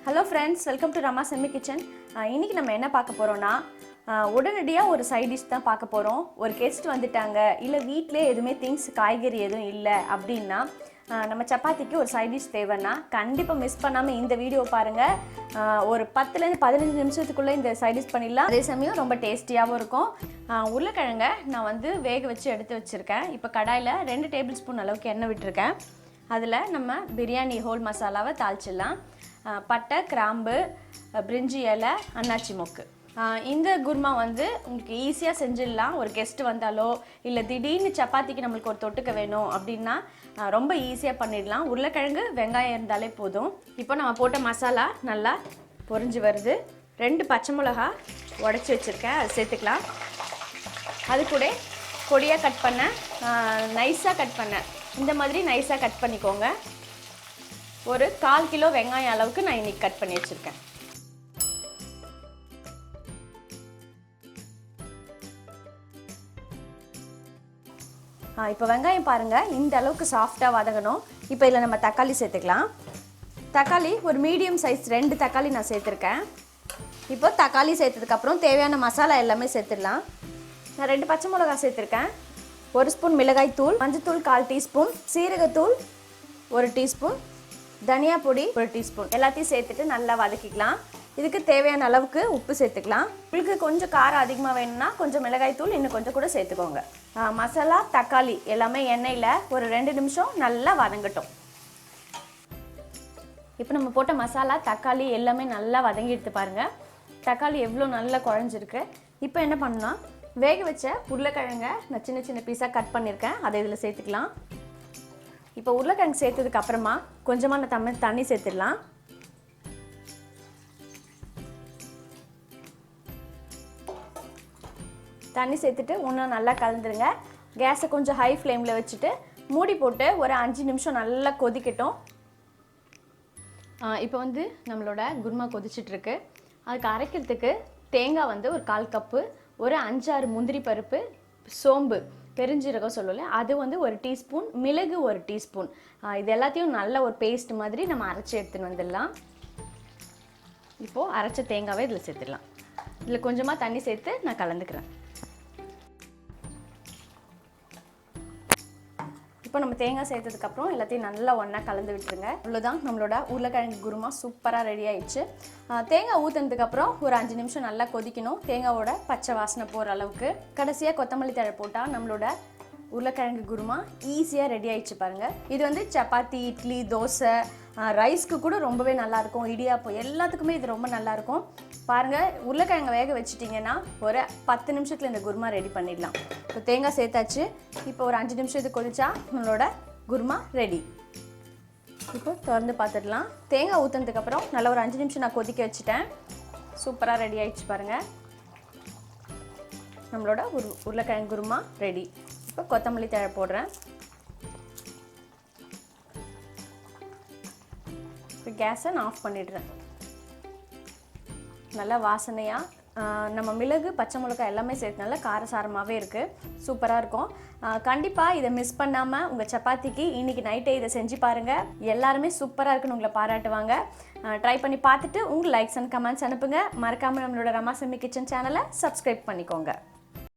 Hello friends, welcome to Rama செம்மி kitchen. இன்றைக்கி நம்ம என்ன பார்க்க போகிறோன்னா, உடனடியாக ஒரு சைட் டிஷ் தான் பார்க்க போகிறோம். ஒரு கெஸ்ட் வந்துட்டாங்க, இல்லை வீட்டிலே எதுவுமே திங்ஸ் காய்கறி எதுவும் இல்லை அப்படின்னா நம்ம சப்பாத்திக்கு ஒரு சைட் டிஷ் தேவைன்னா கண்டிப்பாக மிஸ் பண்ணாமல் இந்த வீடியோ பாருங்கள். ஒரு 10லேருந்து 15 நிமிஷத்துக்குள்ளே இந்த சைட் டிஷ் பண்ணிடலாம். அதே சமயம் ரொம்ப டேஸ்டியாகவும் இருக்கும். உருளைக்கிழங்க நான் வந்து வேக வச்சு எடுத்து வச்சுருக்கேன். இப்போ கடாயில் 2 டேபிள் ஸ்பூன் அளவுக்கு எண்ணெய் விட்டுருக்கேன். அதில் நம்ம பிரியாணி ஹோல் மசாலாவை தாளிச்சிடலாம். பட்டை, கிராம்பு, பிரிஞ்சி இலை, அன்னாச்சி மொக்கு. இந்த குருமா வந்து உங்களுக்கு ஈஸியாக செஞ்சிடலாம். ஒரு கெஸ்ட்டு வந்தாலோ இல்லை திடீர்னு சப்பாத்திக்கு நம்மளுக்கு ஒரு தொட்டுக்க வேணும் அப்படின்னா ரொம்ப ஈஸியாக பண்ணிடலாம். உருளைக்கிழங்கு, வெங்காயம் இருந்தாலே போதும். இப்போ நம்ம போட்ட மசாலா நல்லா பொரிஞ்சு வருது. 2 பச்சை மிளகா உடச்சி வச்சுருக்கேன், அது சேர்த்துக்கலாம். அது கூட பொடியாக கட் பண்ண, நைஸாக கட் பண்ண, இந்த மாதிரி நைஸாக கட் பண்ணிக்கோங்க. ஒரு 1/4 கிலோ வெங்காயம் அளவுக்கு நான் இன்றைக்கி கட் பண்ணி வச்சுருக்கேன். இப்போ வெங்காயம் பாருங்கள், இந்த அளவுக்கு சாஃப்டாக வதங்கணும். இப்போ இதில் நம்ம தக்காளி சேர்த்துக்கலாம். தக்காளி ஒரு மீடியம் சைஸ் 2 தக்காளி நான் சேர்த்துருக்கேன். இப்போ தக்காளி சேர்த்ததுக்கப்புறம் தேவையான மசாலா எல்லாமே சேர்த்துடலாம். நான் 2 பச்சை மிளகா சேர்த்துருக்கேன். 1 ஸ்பூன் மிளகாய் தூள், மஞ்சத்தூள் 1/4 டீஸ்பூன், சீரகத்தூள் 1 டீஸ்பூன், தனியா பொடி 1 டீஸ்பூன் எல்லாத்தையும் சேர்த்துட்டு நல்லா வதக்கிக்கலாம். இதுக்கு தேவையான அளவுக்கு உப்பு சேர்த்துக்கலாம். உங்களுக்கு கொஞ்சம் காரம் அதிகமாக வேணும்னா கொஞ்சம் மிளகாய் தூள் இன்னும் கொஞ்சம் கூட சேர்த்துக்கோங்க. மசாலா, தக்காளி எல்லாமே எண்ணெயில் ஒரு 2 நிமிஷம் நல்லா வதங்கட்டும். இப்போ நம்ம போட்ட மசாலா, தக்காளி எல்லாமே நல்லா வதங்கி எடுத்து பாருங்கள். தக்காளி எவ்வளோ நல்லா குழஞ்சிருக்கு. இப்போ என்ன பண்ணலாம், வேக வச்ச உருளைக்கிழங்க நான் சின்ன சின்ன பீஸாக கட் பண்ணியிருக்கேன், அதை இதில் சேர்த்துக்கலாம். இப்போ உருளைக்கிழங்கு சேர்த்ததுக்கு அப்புறமா கொஞ்சமாக தண்ணி சேர்த்துடலாம். தண்ணி சேர்த்துட்டு இன்னும் நல்லா கலந்துருங்க. கேஸை கொஞ்சம் ஹை ஃப்ளேமில் வச்சுட்டு மூடி போட்டு ஒரு 5 நிமிஷம் நல்லா கொதிக்கட்டும். இப்போ வந்து நம்மளோட குருமா கொதிச்சிட்ருக்கு. அதுக்கு அரைக்கிறதுக்கு தேங்காய் வந்து ஒரு 1/4 கப்பு, ஒரு 5-6 முந்திரி பருப்பு, சோம்பு, பெருஞ்சீரகம் சொல்லல, அது வந்து 1 டீஸ்பூன், மிளகு 1 டீஸ்பூன். இது எல்லாத்தையும் நல்ல ஒரு பேஸ்ட் மாதிரி நம்ம அரைச்சி எடுத்துன்னு வந்துடலாம். இப்போது அரைச்ச தேங்காவை இதில் சேர்த்துடலாம். இதில் கொஞ்சமாக தண்ணி சேர்த்து நான் கலந்துக்கிறேன். இப்போ நம்ம தேங்காய் சேர்த்ததுக்கப்புறம் எல்லாத்தையும் நல்லா ஒன்றா கலந்து விட்டுருங்க. அவ்வளோதான், நம்மளோட உருளைக்கிழங்கு குருமா சூப்பராக ரெடி ஆயிடுச்சு. தேங்காய் ஊற்றுனதுக்கப்புறம் ஒரு 5 நிமிஷம் நல்லா கொதிக்கணும், தேங்காவோட பச்சை வாசனை போகிற அளவுக்கு. கடைசியாக கொத்தமல்லி தழை போட்டால் நம்மளோட உருளைக்கிழங்கு குருமா ஈஸியாக ரெடி ஆயிடுச்சு பாருங்கள். இது வந்து சப்பாத்தி, இட்லி, தோசை, ரைஸ்க்கு கூட ரொம்பவே நல்லாயிருக்கும். இடியாப்பம் எல்லாத்துக்குமே இது ரொம்ப நல்லாயிருக்கும். பாருங்கள், உருளைக்கிழங்கு வேக வச்சுட்டிங்கன்னா ஒரு 10 நிமிஷத்தில் இந்த குருமா ரெடி பண்ணிடலாம். இப்போ தேங்காய் சேர்த்தாச்சு. இப்போ ஒரு 5 நிமிஷம் இது கொதிச்சா நம்மளோட குருமா ரெடி. இப்போ திறந்து பார்த்துடலாம். தேங்காய் ஊற்றுனதுக்கப்புறம் நல்லா ஒரு 5 நிமிஷம் நான் கொதிக்க வச்சுட்டேன். சூப்பராக ரெடி ஆயிடுச்சு பாருங்கள். நம்மளோட உருளைக்கிழங்கு குருமா ரெடி. இப்போ கொத்தமல்லி தழை போடுறேன். இப்போ கேஸை நான் ஆஃப் பண்ணிடுறேன். நல்லா வாசனையாக நம்ம மிளகு, பச்சை மிளகாய் எல்லாமே சேர்த்துனால காரசாரமாகவே இருக்குது, சூப்பராக இருக்கும். கண்டிப்பாக இதை மிஸ் பண்ணாமல் உங்கள் சப்பாத்திக்கு இன்றைக்கி நைட்டே இதை செஞ்சு பாருங்கள். எல்லாருமே சூப்பராக இருக்குன்னு உங்களை பாராட்டுவாங்க. ட்ரை பண்ணி பார்த்துட்டு உங்கள் லைக்ஸ் அண்ட் கமெண்ட்ஸ் அனுப்புங்க. மறக்காமல் நம்மளோட ரமா செம்மி கிச்சன் சேனலை சப்ஸ்கிரைப் பண்ணிக்கோங்க.